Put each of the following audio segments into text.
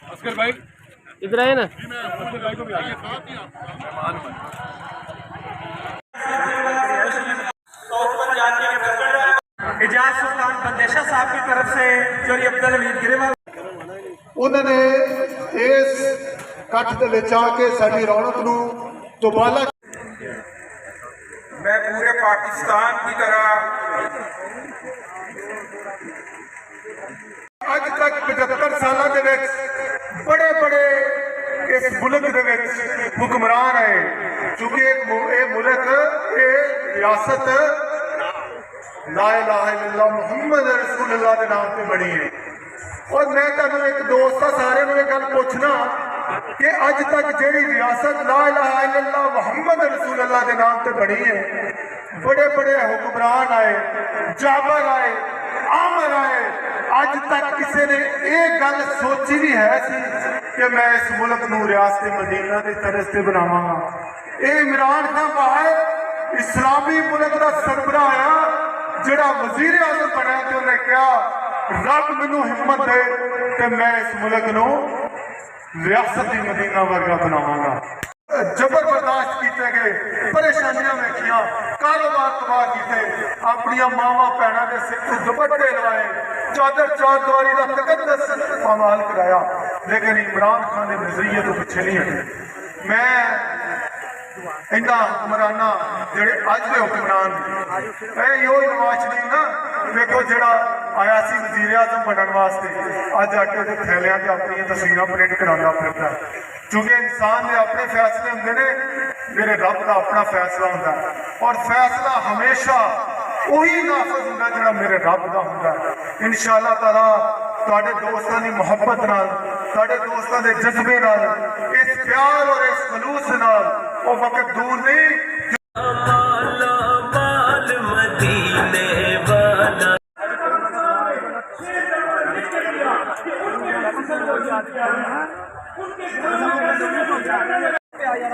Oscar भाई इधर आए ना। अस्कर भाई को भी आइए। एजाज सुल्तान बंदेशा साहब की तरफ से चोरी अब्दुल हमीद गिरेवाल उन्होंने इस कट दे विच आके साडी रौनक नूं दुबारा मैं पूरे पाकिस्तान की तरह अज तक 75 साल के बड़े बड़े इस मुल्क दे विच हुक्मरान आए, चूंकि ये मुल्क ये रियासत ला इलाहा इल्लल्लाह मुहम्मद रसूलुल्लाह के नाम पे बनी है। और मैं तुहानूं एक दोस्त सारे नूं गल पूछना कि अज तक जिहड़ी रियासत ला इलाहा इल्लल्लाह मुहम्मद रसूलुल्लाह के नाम पे बनी है, बड़े बड़े हुक्मरान आए, जाबर आए, आमर आए, अज तक किसी ने यह गल सोची भी है सी कि मैं इस मुल्क नूं रियासत मदीना की तरज से बनावांगा। ये इमरान खान बाहर इस्लामी मुल्क का सरबराह आया, जिहड़ा वजीर आज़म बनया तो उन्हें कहा रब मैनूं हिम्मत दे कि मैं इस मुल्क नूं रियासत मदीना वर्गा बनावांगा। जबर बर्दाश्त किए गए, परेशानियां वेखियां, कारोबार तबाह किए, अपन मावां भैणां दे सिर ते दुपट्टे लवाए, चादर चार दीवारी का तकद्दस पामाल कराया, लेकिन इमरान खान ने नजरिए तो पिछे नहीं हटे। मैं इन्ना हुक्मराना जेडे अज के हुक्मरान यो नवाज शरीफ ना देखो जड़ा आया सी वजीर आजम बनने वास्ते, अज आके थैलियां से अपन तस्वीर प्रिंट करा फिरता, क्योंकि इंसान के अपने फैसले होंगे ने, मेरे रब का अपना फैसला होंगे, और फैसला हमेशा वही नाफज होंगे जो मेरे रब का होंगे। इंशाअल्लाह ताला तुहाडे दोस्तां दी मुहब्बत नाल, तुहाडे दोस्तां दे जज्बे नाल, इस प्यार और इस खलूस नाल वो वक्त दूर नहीं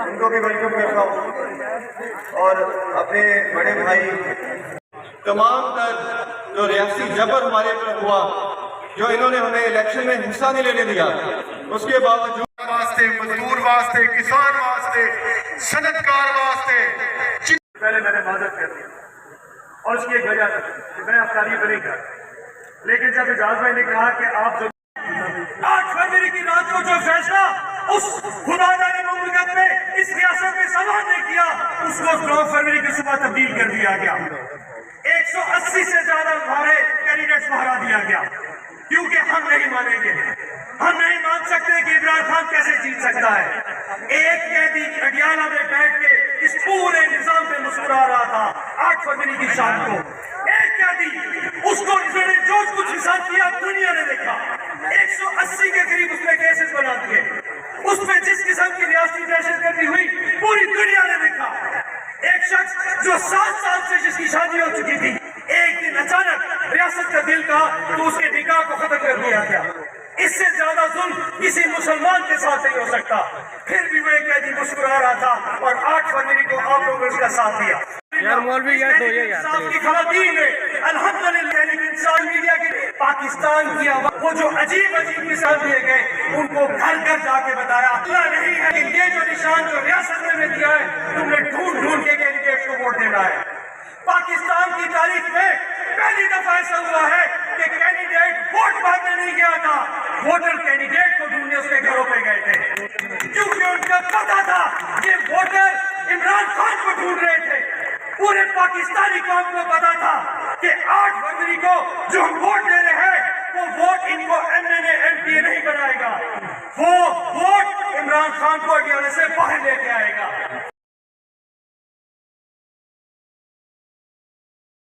उनको भी वेलकम करता हूँ। और अपने बड़े भाई तमाम तर जो रियासी जबर हमारे पर हुआ, जो इन्होंने हमें इलेक्शन में हिस्सा नहीं लेने दिया, उसके बावजूद वास्ते, मजदूर वास्ते, किसान वास्ते, सनतकार वास्ते पहले मैंने माजत कर दी और उसकी एक वजह थी कि मैं अफ्तारी पर नहीं कर, लेकिन जब एजाज भाई ने कहा कि आप जो 8 फरवरी की रात को जो फैसला उस खुदा जाने मुमलिकत में इस रियासत में सवाल ने किया, उसको 9 फरवरी की सुबह तब्दील कर दिया गया। 180 से ज्यादा हमारे कैंडिडेट्स बाहर दिया गया, क्योंकि हम नहीं मानेंगे, हम नहीं मान सकते कि इमरान खान कैसे जीत सकता है। एक कैदी अडियाला में बैठ के इस पूरे निजाम पे मुस्कुरा रहा था 8 फरवरी की शाम को, एक कैदी, उसको इसने जो कुछ हिसाब किया दुनिया ने देखा। 180 के करीब उसने केसेस बना दिए, उसमें जिस किस्म की रियासती दहशतगर्दी हुई पूरी दुनिया ने देखा। एक शख्स जो 7 साल से जिसकी शादी हो चुकी थी, एक दिन अचानक रियासत का दिल का तो उसके निकाह को खत्म कर दिया गया। इससे ज्यादा जुल्म किसी मुसलमान के साथ नहीं हो सकता। फिर भी वो एक कैदी मुस्कुरा रहा था और 8 फरवरी को आप लोगों ने उसका साथ दिया। यार मौलवी यार की खवातीन ने अल्हम्दुलिल्लाह इंसान मीडिया की पाकिस्तान की आवाज़ वो जो अजीब अजीब मिसाल दिए गए, उनको घर घर जाके बताया अल्लाह नहीं है कि ये जो निशान जो रियासत ने दिया है तुमने ढूंढ ढूंढ के कैंडिडेट को वोट देना है। पाकिस्तान की तारीख में पहली दफा ऐसा हुआ है कि कैंडिडेट वोट मांगने नहीं गया था, वोटर कैंडिडेट को ढूंढने उसके घरों पे गए थे, क्योंकि उनको पता था कि वोटर इमरान खान को ढूंढ रहे थे। पूरे पाकिस्तानी कौम को पता था कि 8 फरवरी को जो हम वोट दे रहे हैं वो वोट इनको MNA MPA नहीं बनाएगा, वो वोट इमरान खान को अडियाला से बाहर लेके आएगा।